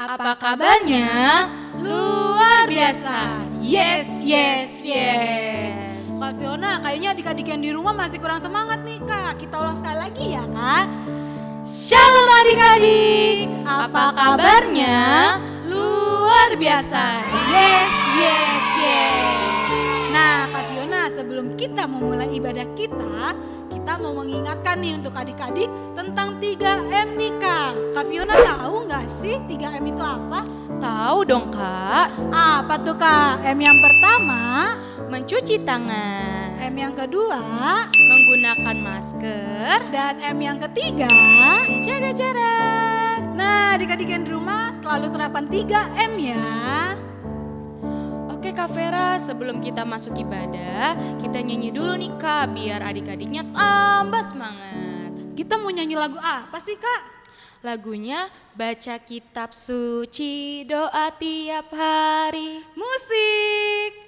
Apa kabarnya? Luar biasa. Yes, yes, yes. Kak Fiona, kayaknya adik-adik yang di rumah masih kurang semangat nih Kak. Kita ulang sekali lagi ya Kak. Shalom adik-adik. Apa kabarnya? Luar biasa. Yes, yes, yes. Nah Kak Fiona, sebelum kita memulai ibadah kita mau mengingatkan nih untuk adik-adik tentang 3M nih Kak. Kak Fiona tahu nggak sih 3M itu apa? Tahu dong Kak. Apa tuh Kak? M yang pertama, Mencuci tangan. M yang kedua, Menggunakan masker. dan M yang ketiga. Jaga jarak. Nah adik-adik yang di rumah selalu terapkan 3M ya. Oke Kak Vera, sebelum kita masuk ibadah, kita nyanyi dulu nih Kak, biar adik-adiknya tambah semangat. Kita mau nyanyi lagu apa sih Kak? Lagunya baca kitab suci, doa tiap hari. Musik.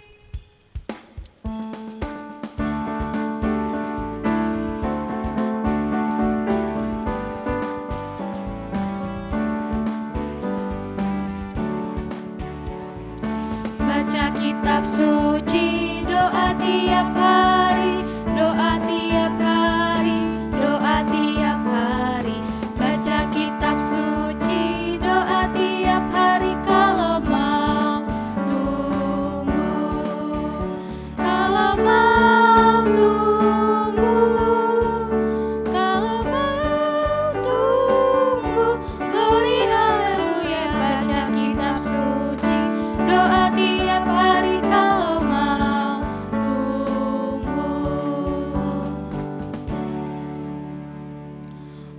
Baca kitab suci, doa tiap hari, doa tiap hari, doa tiap hari. Baca kitab suci, doa tiap hari kalau mau tumbuh. Kalau mau tumbuh, kalau mau tumbuh. Glory haleluya, baca kitab suci, doa tiap hari kalau mau tumbuh.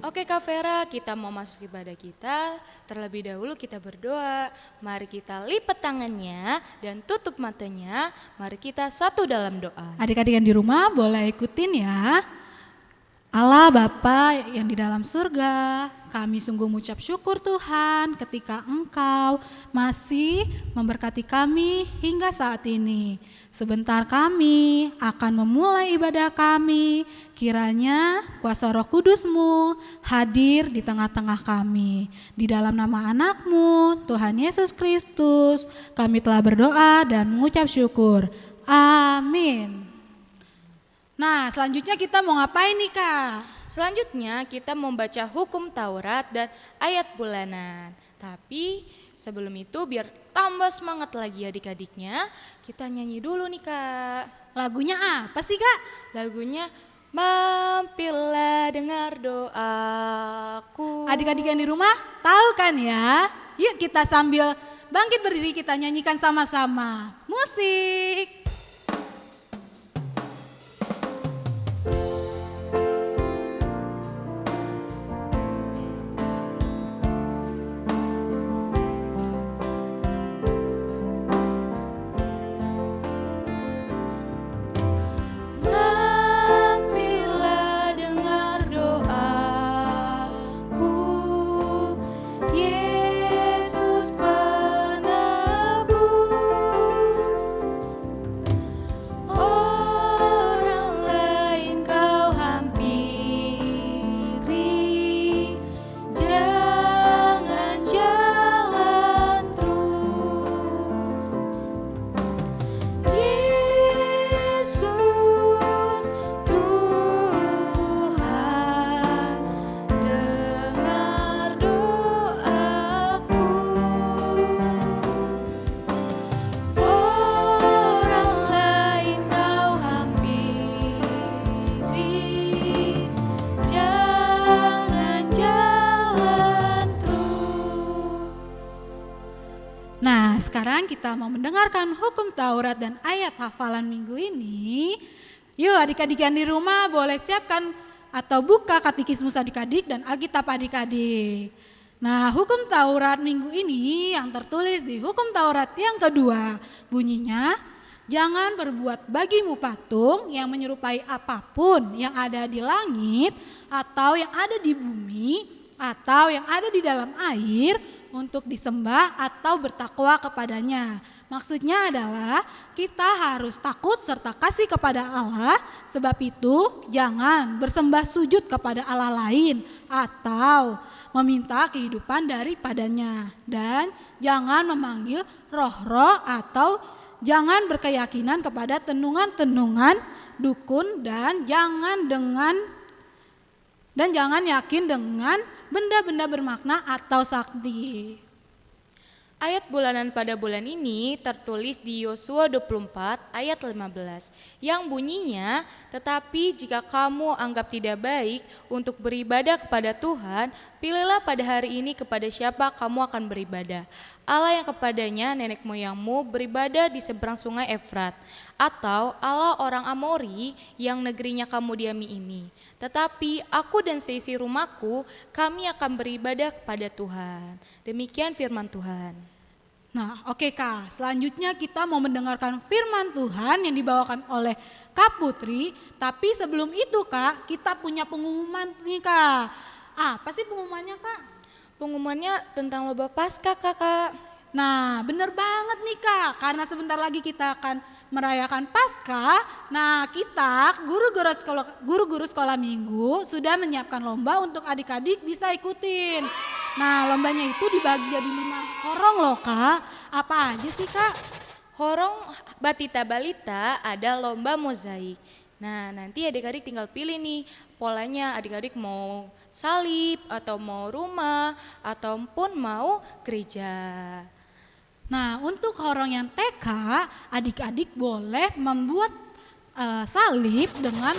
Oke Kak Vera, kita mau masuk ibadah kita. Terlebih dahulu kita berdoa. Mari kita lipat tangannya dan tutup matanya. Mari kita satu dalam doa. Adik-adik yang di rumah boleh ikutin ya. Allah Bapa yang di dalam surga, kami sungguh mengucap syukur Tuhan ketika Engkau masih memberkati kami hingga saat ini. Sebentar kami akan memulai ibadah kami, kiranya kuasa Roh Kudus-Mu hadir di tengah-tengah kami. Di dalam nama anak-Mu, Tuhan Yesus Kristus, kami telah berdoa dan mengucap syukur. Amin. Nah, selanjutnya kita mau ngapain nih Kak? Selanjutnya kita membaca hukum Taurat dan ayat bulanan. Tapi sebelum itu biar tambah semangat lagi adik-adiknya, kita nyanyi dulu nih Kak. Lagunya apa sih Kak? Lagunya Mampirlah dengar doaku. Adik-adik yang di rumah tahu kan ya? Yuk kita sambil bangkit berdiri kita nyanyikan sama-sama. Musik. Mampirlah dengar doaku, Yesus penebus. Orang lain kau hampiri, jangan jalan terus. Yesus Tuhan, dengar doaku. Orang lain kau hampiri, jangan jalan terus. Nah, sekarang kita mau mendengarkan hukum Taurat dan ayat hafalan minggu ini. Yuk adik-adik yang di rumah boleh siapkan atau buka katekismus adik-adik dan Alkitab adik-adik. Nah, hukum Taurat minggu ini yang tertulis di hukum Taurat yang kedua bunyinya, jangan berbuat bagimu patung yang menyerupai apapun yang ada di langit atau yang ada di bumi atau yang ada di dalam air untuk disembah atau bertakwa kepadanya. Maksudnya adalah kita harus takut serta kasih kepada Allah, sebab itu jangan bersembah sujud kepada Allah lain atau meminta kehidupan daripadanya. Dan jangan memanggil roh-roh atau jangan berkeyakinan kepada tenungan-tenungan dukun dan jangan yakin dengan benda-benda bermakna atau sakti. Ayat bulanan pada bulan ini tertulis di Yosua 24 ayat 15 yang bunyinya, tetapi jika kamu anggap tidak baik untuk beribadah kepada Tuhan, pilihlah pada hari ini kepada siapa kamu akan beribadah. Allah yang kepadanya nenek moyangmu beribadah di seberang sungai Efrat, atau Allah orang Amori yang negerinya kamu diami ini. Tetapi aku dan seisi rumahku, kami akan beribadah kepada Tuhan. Demikian firman Tuhan. Nah, oke Kak, selanjutnya kita mau mendengarkan firman Tuhan yang dibawakan oleh Kak Putri. Tapi sebelum itu Kak, kita punya pengumuman nih Kak. Apa sih pengumumannya Kak? Pengumumannya tentang lomba Paskah Kakak. Nah, bener banget nih Kak, karena sebentar lagi kita akan merayakan Paskah. Nah, kita guru-guru sekolah minggu sudah menyiapkan lomba untuk adik-adik bisa ikutin. Nah, lombanya itu dibagi jadi 5 horong loh Kak. Apa aja sih Kak? Horong Batita Balita ada lomba mozaik. Nah, nanti adik-adik tinggal pilih nih polanya, adik-adik mau salib atau mau rumah ataupun mau gereja. Nah, untuk horong yang TK, adik-adik boleh membuat salib dengan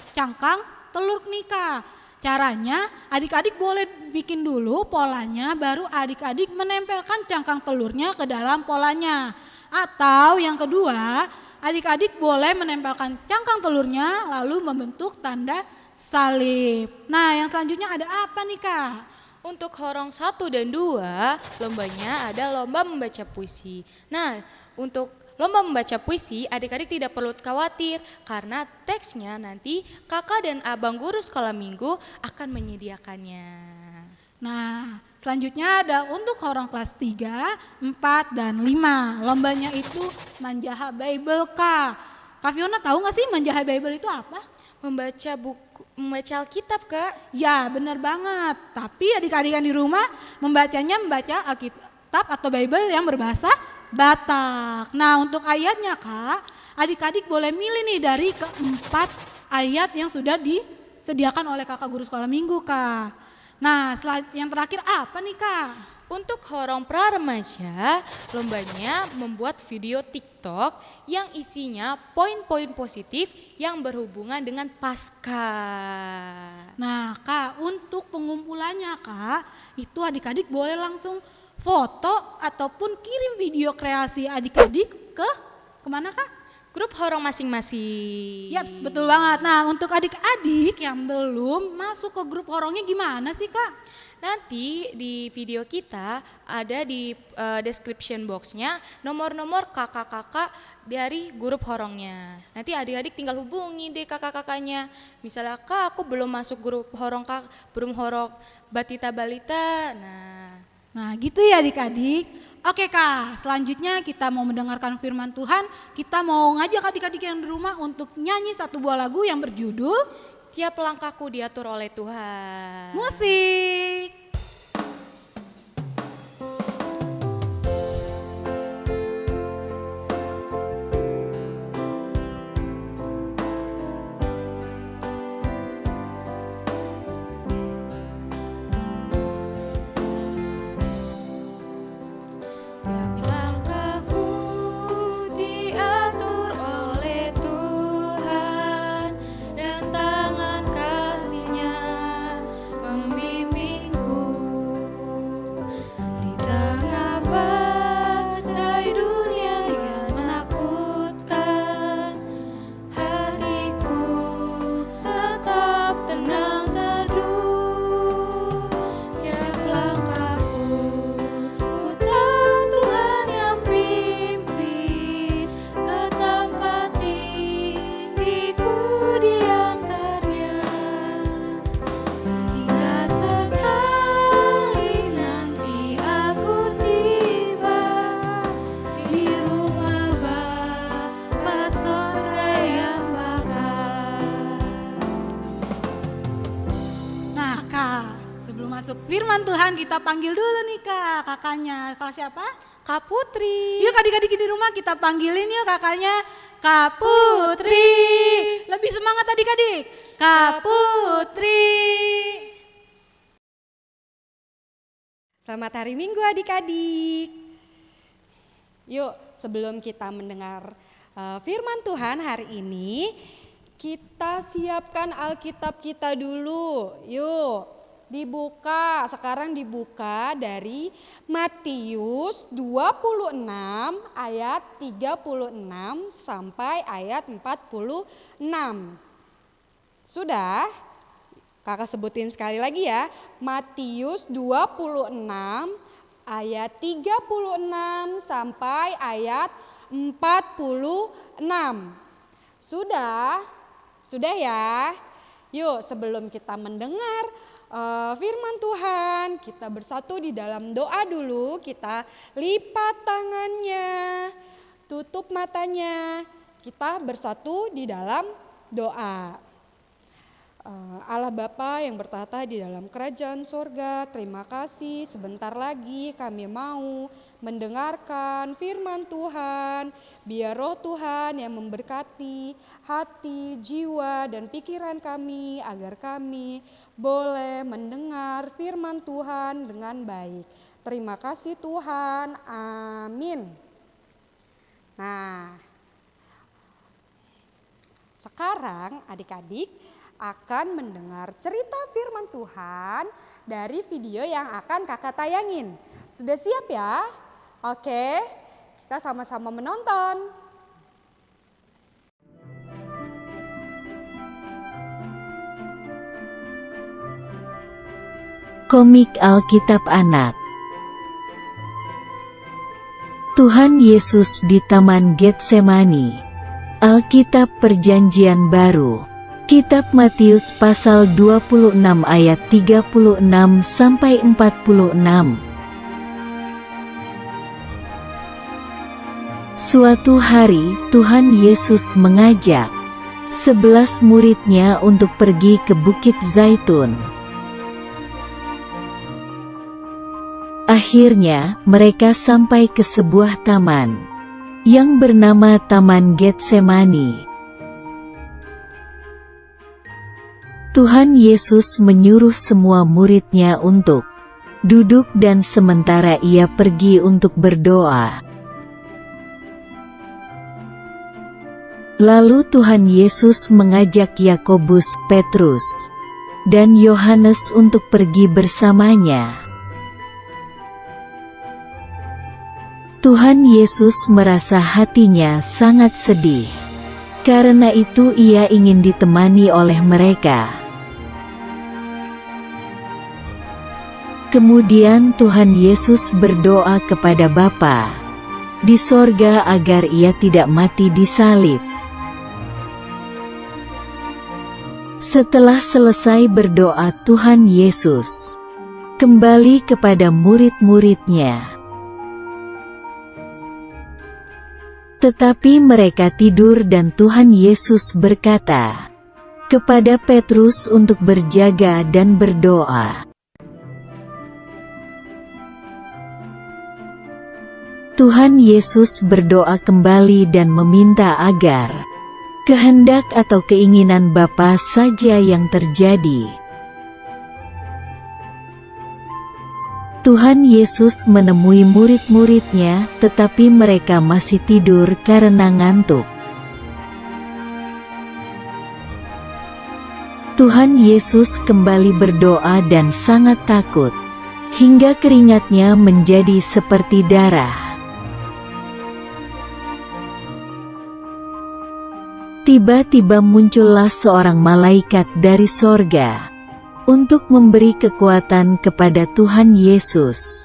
cangkang telur nikah. Caranya, adik-adik boleh bikin dulu polanya, baru adik-adik menempelkan cangkang telurnya ke dalam polanya. Atau yang kedua, adik-adik boleh menempelkan cangkang telurnya lalu membentuk tanda salib. Nah, yang selanjutnya ada apa nih Kak? Untuk horong 1 dan 2, lombanya ada lomba membaca puisi. Nah, untuk lomba membaca puisi, adik-adik tidak perlu khawatir karena teksnya nanti kakak dan abang guru sekolah minggu akan menyediakannya. Nah, selanjutnya ada untuk horong kelas 3, 4, dan 5. Lombanya itu Manjaha Bible Kak. Kak Fiona tahu gak sih Manjaha Bible itu apa? Membaca Alkitab Kak. Ya benar banget, tapi adik-adik yang di rumah membaca Alkitab atau Bible yang berbahasa Batak. Nah, untuk ayatnya Kak, adik-adik boleh milih nih dari keempat ayat yang sudah disediakan oleh kakak guru sekolah minggu Kak. Nah, yang terakhir apa nih Kak? Untuk horong pra remaja, lombanya membuat video TikTok yang isinya poin-poin positif yang berhubungan dengan Paskah. Nah Kak, untuk pengumpulannya Kak, itu adik-adik boleh langsung foto ataupun kirim video kreasi adik-adik kemana Kak? Grup horong masing-masing. Yap, betul banget. Nah, untuk adik-adik yang belum masuk ke grup horongnya gimana sih Kak? Nanti di video kita ada di description box-nya nomor-nomor kakak-kakak dari grup horongnya. Nanti adik-adik tinggal hubungi deh kakak-kakaknya. Misalnya Kak, aku belum masuk grup horong Kak, belum horong Batita Balita. Nah gitu ya adik-adik. Oke Kak, selanjutnya kita mau mendengarkan firman Tuhan. Kita mau ngajak adik-adik yang di rumah untuk nyanyi satu buah lagu yang berjudul Tiap Langkahku Diatur Oleh Tuhan. Musik. Tangan kasih-Nya membimbingku firman Tuhan, kita panggil dulu nih Kak, kakaknya. Kelas siapa? Kak Putri. Yuk adik-adik di rumah kita panggilin yuk kakaknya. Kak Putri. Lebih semangat adik-adik. Kak Putri. Selamat hari Minggu adik-adik. Yuk sebelum kita mendengar firman Tuhan hari ini, kita siapkan Alkitab kita dulu. Yuk dibuka, sekarang dibuka dari Matius 26 ayat 36 sampai ayat 46. Sudah? Kakak sebutin sekali lagi ya. Matius 26 ayat 36 sampai ayat 46. Sudah? Sudah ya? Yuk sebelum kita mendengar firman Tuhan, kita bersatu di dalam doa dulu. Kita lipat tangannya, tutup matanya, kita bersatu di dalam doa. Allah Bapa yang bertata di dalam kerajaan sorga, terima kasih sebentar lagi kami mau mendengarkan firman Tuhan. Biar roh Tuhan yang memberkati hati, jiwa, dan pikiran kami agar kami boleh mendengar firman Tuhan dengan baik. Terima kasih Tuhan, amin. Nah, sekarang adik-adik akan mendengar cerita firman Tuhan dari video yang akan kakak tayangin. Sudah siap ya? Oke, kita sama-sama menonton. Komik Alkitab Anak. Tuhan Yesus di Taman Getsemani. Alkitab Perjanjian Baru. Kitab Matius pasal 26 ayat 36 sampai 46. Suatu hari Tuhan Yesus mengajak 11 muridnya untuk pergi ke Bukit Zaitun. Akhirnya mereka sampai ke sebuah taman yang bernama Taman Getsemani. Tuhan Yesus menyuruh semua murid-Nya untuk duduk dan sementara Ia pergi untuk berdoa. Lalu Tuhan Yesus mengajak Yakobus, Petrus, dan Yohanes untuk pergi bersamanya. Tuhan Yesus merasa hatinya sangat sedih. Karena itu Ia ingin ditemani oleh mereka. Kemudian Tuhan Yesus berdoa kepada Bapa di sorga agar Ia tidak mati disalib. Setelah selesai berdoa, Tuhan Yesus kembali kepada murid-murid-Nya. Tetapi mereka tidur dan Tuhan Yesus berkata kepada Petrus untuk berjaga dan berdoa. Tuhan Yesus berdoa kembali dan meminta agar kehendak atau keinginan Bapa saja yang terjadi. Tuhan Yesus menemui murid-murid-Nya, tetapi mereka masih tidur karena ngantuk. Tuhan Yesus kembali berdoa dan sangat takut, hingga keringatnya menjadi seperti darah. Tiba-tiba muncullah seorang malaikat dari sorga untuk memberi kekuatan kepada Tuhan Yesus.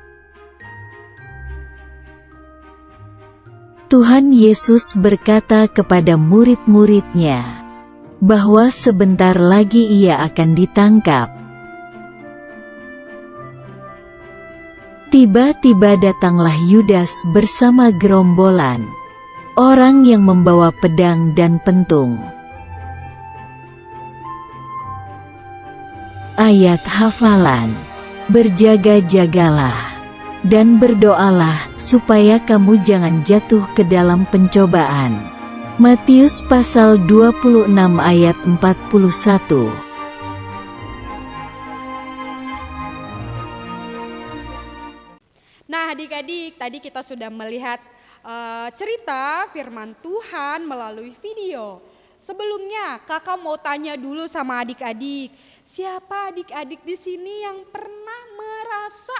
Tuhan Yesus berkata kepada murid-murid-Nya bahwa sebentar lagi Ia akan ditangkap. Tiba-tiba datanglah Yudas bersama gerombolan orang yang membawa pedang dan pentung. Ayat hafalan. Berjaga-jagalah dan berdoalah supaya kamu jangan jatuh ke dalam pencobaan. Matius pasal 26 ayat 41. Nah adik-adik, tadi kita sudah melihat cerita firman Tuhan melalui video. Sebelumnya kakak mau tanya dulu sama adik-adik, siapa adik-adik di sini yang pernah merasa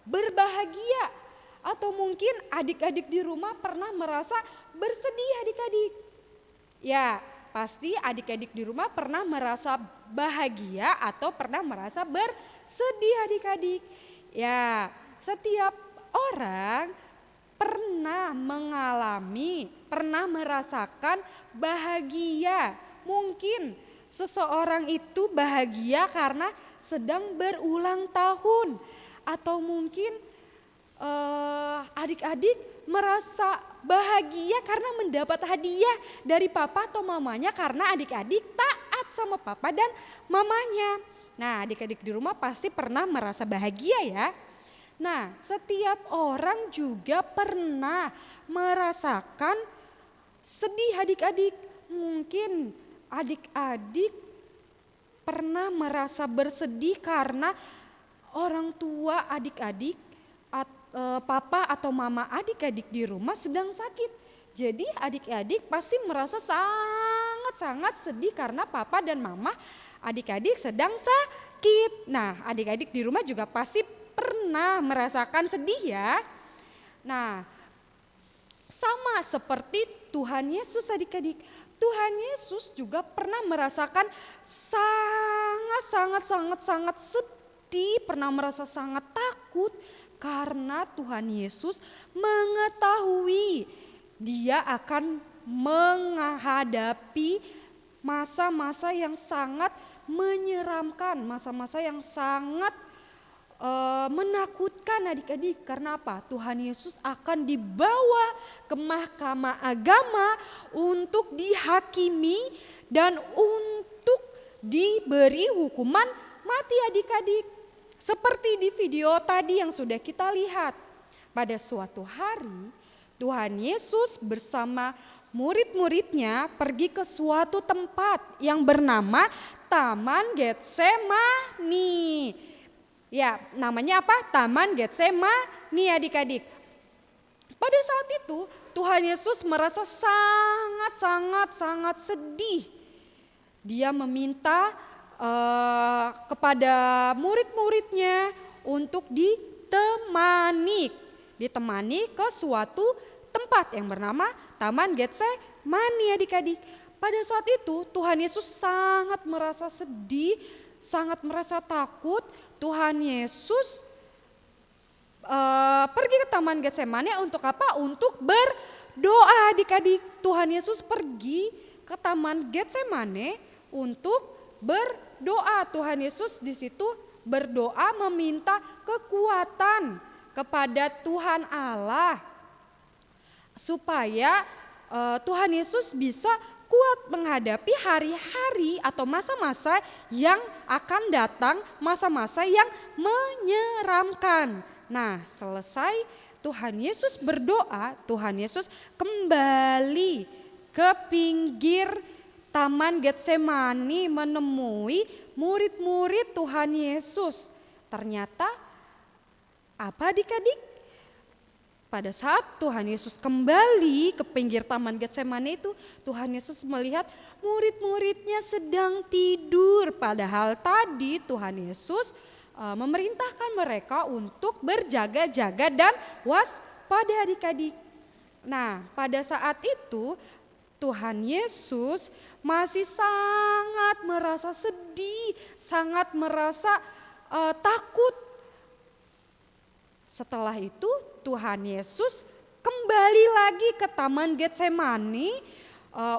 berbahagia? Atau mungkin adik-adik di rumah pernah merasa bersedih adik-adik? Ya, pasti adik-adik di rumah pernah merasa bahagia atau pernah merasa bersedih adik-adik. Ya, setiap orang pernah mengalami, pernah merasakan bahagia. Mungkin seseorang itu bahagia karena sedang berulang tahun. Atau mungkin adik-adik merasa bahagia karena mendapat hadiah dari papa atau mamanya karena adik-adik taat sama papa dan mamanya. Nah adik-adik di rumah pasti pernah merasa bahagia ya. Nah, setiap orang juga pernah merasakan sedih adik-adik. Mungkin adik-adik pernah merasa bersedih karena orang tua adik-adik, papa atau mama adik-adik di rumah sedang sakit. Jadi adik-adik pasti merasa sangat-sangat sedih karena papa dan mama adik-adik sedang sakit. Nah, adik-adik di rumah juga pasti pernah merasakan sedih ya. Nah, sama seperti Tuhan Yesus adik-adik. Tuhan Yesus juga pernah merasakan sangat sedih, pernah merasa sangat takut karena Tuhan Yesus mengetahui dia akan menghadapi masa-masa yang sangat menyeramkan, masa-masa yang sangat menakutkan adik-adik. Karena apa? Tuhan Yesus akan dibawa ke mahkamah agama untuk dihakimi dan untuk diberi hukuman mati adik-adik. Seperti di video tadi yang sudah kita lihat. Pada suatu hari Tuhan Yesus bersama murid-muridnya pergi ke suatu tempat yang bernama Taman Getsemani. Ya, namanya apa? Taman Getsemani adik-adik. Pada saat itu Tuhan Yesus merasa sangat sangat Dia meminta kepada murid-muridnya untuk ditemani ke suatu tempat yang bernama Taman Getsemani adik-adik. Pada saat itu Tuhan Yesus sangat merasa sedih, sangat merasa takut. Tuhan Yesus pergi ke Taman Getsemani untuk apa? Untuk berdoa adik-adik. Tuhan Yesus pergi ke Taman Getsemani untuk berdoa. Tuhan Yesus di situ berdoa meminta kekuatan kepada Tuhan Allah supaya Tuhan Yesus bisa kuat menghadapi hari-hari atau masa-masa yang akan datang, masa-masa yang menyeramkan. Nah, selesai Tuhan Yesus berdoa, Tuhan Yesus kembali ke pinggir Taman Getsemani menemui murid-murid Tuhan Yesus. Ternyata apa adik-adik? Pada saat Tuhan Yesus kembali ke pinggir Taman Getsemani itu, Tuhan Yesus melihat murid-muridnya sedang tidur. Padahal tadi Tuhan Yesus memerintahkan mereka untuk berjaga-jaga dan waspada adik-adik. Nah, pada saat itu Tuhan Yesus masih sangat merasa sedih, sangat merasa takut. Setelah itu Tuhan Yesus kembali lagi ke Taman Getsemani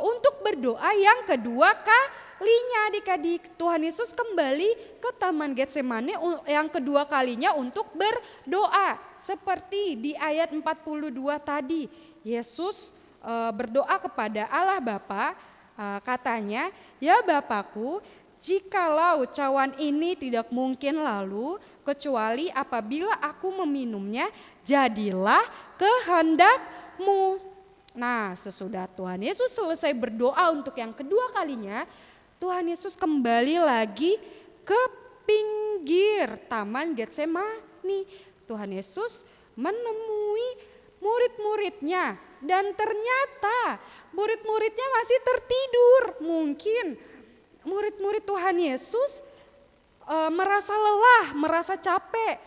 untuk berdoa yang kedua kalinya adik-adik. Tuhan Yesus kembali ke Taman Getsemani yang kedua kalinya untuk berdoa. Seperti di ayat 42 tadi, Yesus berdoa kepada Allah Bapa, katanya, "Ya Bapakku, Jikalau cawan ini tidak mungkin lalu, kecuali apabila aku meminumnya, jadilah kehendakmu. Nah, sesudah Tuhan Yesus selesai berdoa untuk yang kedua kalinya, Tuhan Yesus kembali lagi ke pinggir Taman Getsemani. Tuhan Yesus menemui murid-muridnya dan ternyata murid-muridnya masih tertidur. Mungkin murid-murid Tuhan Yesus merasa lelah, merasa capek.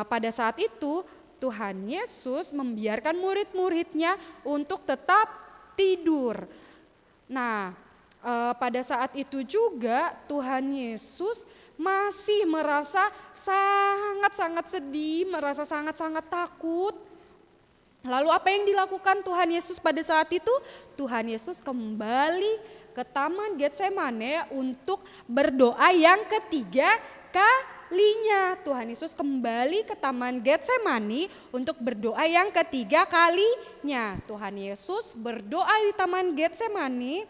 Pada saat itu Tuhan Yesus membiarkan murid-muridnya untuk tetap tidur. Nah, pada saat itu juga Tuhan Yesus masih merasa sangat-sangat sedih, merasa sangat-sangat takut. Lalu apa yang dilakukan Tuhan Yesus pada saat itu? Tuhan Yesus kembali ke Taman Getsemane untuk berdoa yang ketiga kalinya. Tuhan Yesus kembali ke Taman Getsemani untuk berdoa yang ketiga kalinya. Tuhan Yesus berdoa di Taman Getsemani.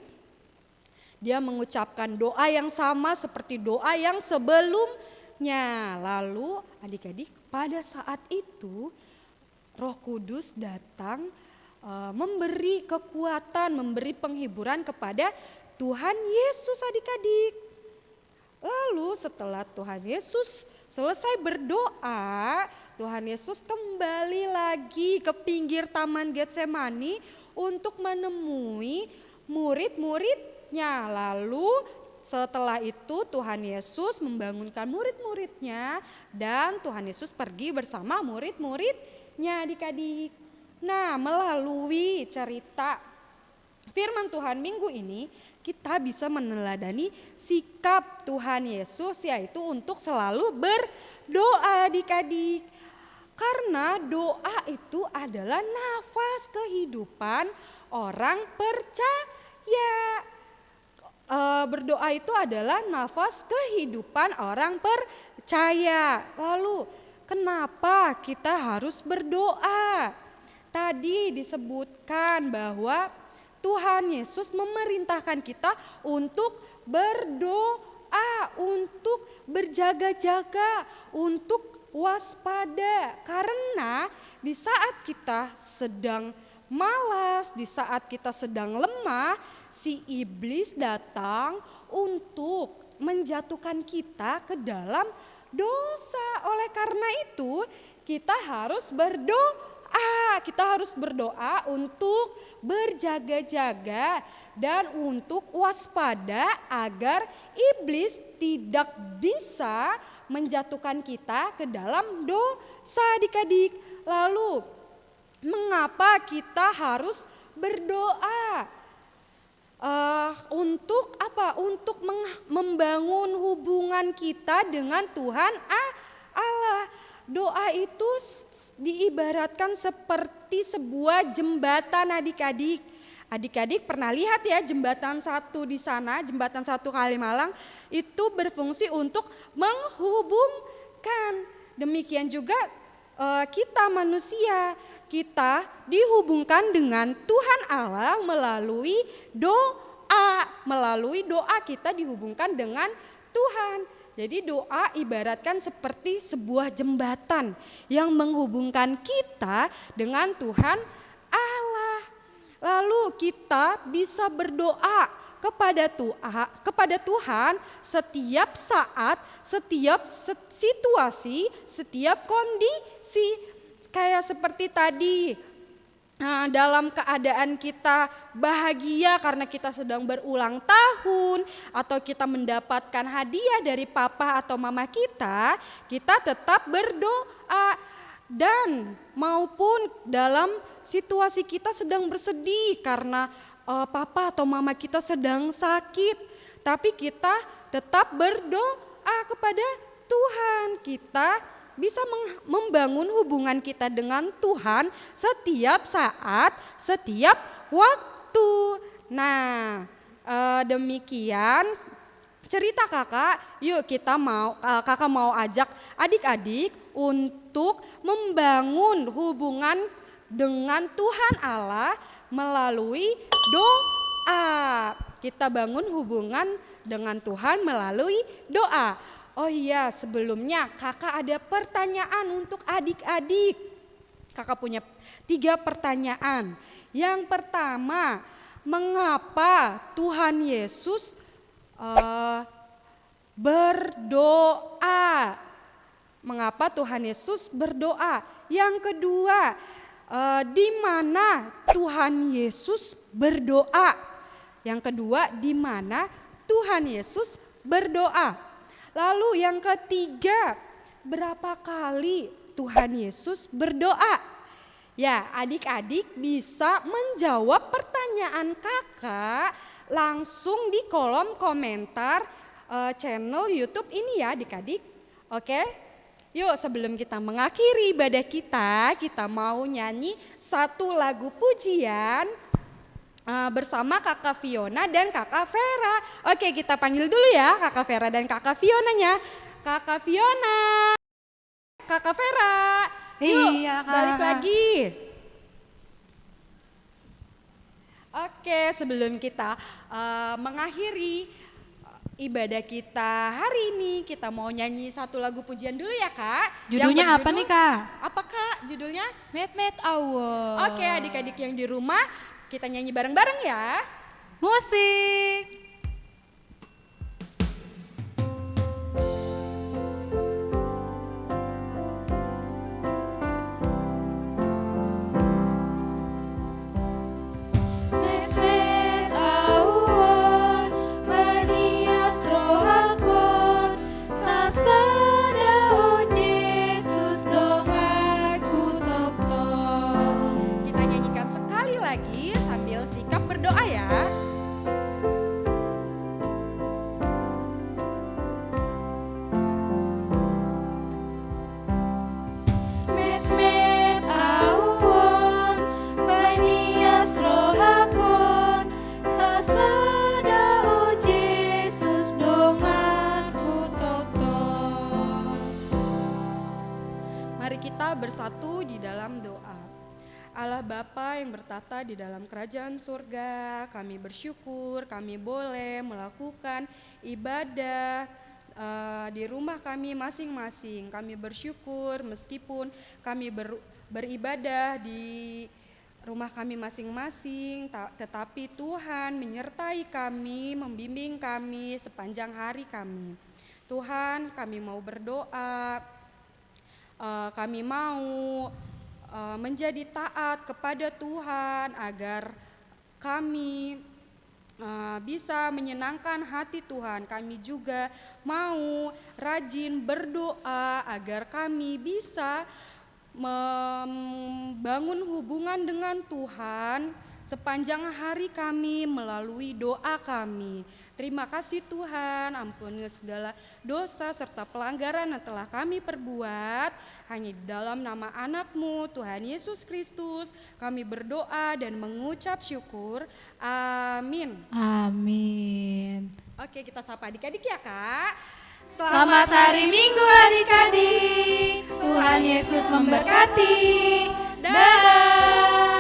Dia mengucapkan doa yang sama seperti doa yang sebelumnya. Lalu adik-adik, pada saat itu Roh Kudus datang memberi kekuatan, memberi penghiburan kepada Tuhan Yesus adik-adik. Lalu setelah Tuhan Yesus selesai berdoa, Tuhan Yesus kembali lagi ke pinggir Taman Getsemani untuk menemui murid-muridnya. Lalu setelah itu Tuhan Yesus membangunkan murid-muridnya dan Tuhan Yesus pergi bersama murid-muridnya adik-adik. Nah, melalui cerita firman Tuhan minggu ini, kita bisa meneladani sikap Tuhan Yesus, yaitu untuk selalu berdoa adik-adik. Karena doa itu adalah nafas kehidupan orang percaya. Berdoa itu adalah nafas kehidupan orang percaya. Lalu kenapa kita harus berdoa? Tadi disebutkan bahwa Tuhan Yesus memerintahkan kita untuk berdoa, untuk berjaga-jaga, untuk waspada. Karena di saat kita sedang malas, di saat kita sedang lemah, si iblis datang untuk menjatuhkan kita ke dalam dosa. Oleh karena itu, kita harus berdoa. Kita harus berdoa untuk berjaga-jaga dan untuk waspada agar iblis tidak bisa menjatuhkan kita ke dalam dosa adik-adik. Lalu mengapa kita harus berdoa? Untuk apa? Untuk membangun hubungan kita dengan Tuhan Allah. Doa itu diibaratkan seperti sebuah jembatan adik-adik. Adik-adik pernah lihat ya jembatan satu di sana, jembatan satu Kalimalang itu berfungsi untuk menghubungkan. Demikian juga kita manusia, kita dihubungkan dengan Tuhan Allah melalui doa. Melalui doa kita dihubungkan dengan Tuhan. Jadi doa ibaratkan seperti sebuah jembatan yang menghubungkan kita dengan Tuhan Allah. Lalu kita bisa berdoa kepada Tuhan setiap saat, setiap situasi, setiap kondisi. Kayak seperti tadi, dalam keadaan kita bahagia karena kita sedang berulang tahun atau kita mendapatkan hadiah dari papa atau mama kita tetap berdoa. Dan maupun dalam situasi kita sedang bersedih karena papa atau mama kita sedang sakit, tapi kita tetap berdoa kepada Tuhan. Kita bisa membangun hubungan kita dengan Tuhan setiap saat, setiap waktu. Nah, demikian cerita kakak. Yuk kakak mau ajak adik-adik untuk membangun hubungan dengan Tuhan Allah melalui doa. kita bangun hubungan dengan Tuhan melalui doa. Oh iya, sebelumnya kakak ada pertanyaan untuk adik-adik. Kakak punya 3 pertanyaan. Yang pertama, mengapa Tuhan Yesus berdoa? Mengapa Tuhan Yesus berdoa? Yang kedua, di mana Tuhan Yesus berdoa? Yang kedua, di mana Tuhan Yesus berdoa? Lalu yang ketiga, berapa kali Tuhan Yesus berdoa? Ya, adik-adik bisa menjawab pertanyaan kakak langsung di kolom komentar channel YouTube ini ya adik-adik. Oke? Yuk, sebelum kita mengakhiri ibadah kita mau nyanyi satu lagu pujian bersama kakak Fiona dan kakak Vera. Oke, kita panggil dulu ya kakak Vera dan kakak Fionanya. Kakak Fiona, kakak Vera, yuk Iya, Kak. balik lagi. Oke, sebelum kita mengakhiri ibadah kita hari ini, kita mau nyanyi satu lagu pujian dulu ya Kak. Judulnya apa nih, Kak? Apa Kak judulnya? Met Awal. Oke, adik-adik yang di rumah kita nyanyi bareng-bareng ya. Musik. Met awan manias rohakon sasada o Jesus dongaku tok-tok. Kita nyanyikan sekali lagi sambil sikap berdoa ya. Met awan manias rohakon sasada o Jesus dongaku tok-tok. Mari kita bersatu di dalam doa. Allah Bapa yang bertata di dalam kerajaan surga, kami bersyukur kami boleh melakukan ibadah di rumah kami masing-masing. Kami bersyukur meskipun kami beribadah di rumah kami masing-masing, tetapi Tuhan menyertai kami, membimbing kami sepanjang hari kami. Tuhan, kami mau berdoa, kami mau menjadi taat kepada Tuhan agar kami bisa menyenangkan hati Tuhan. Kami juga mau rajin berdoa agar kami bisa membangun hubungan dengan Tuhan sepanjang hari kami melalui doa kami. Terima kasih Tuhan, ampuni segala dosa serta pelanggaran yang telah kami perbuat. Hanya di dalam nama anak-Mu Tuhan Yesus Kristus kami berdoa dan mengucap syukur. Amin. Amin. Oke, kita sapa adik-adik ya Kak. Selamat hari Minggu adik-adik. Tuhan Yesus memberkati. Dadah.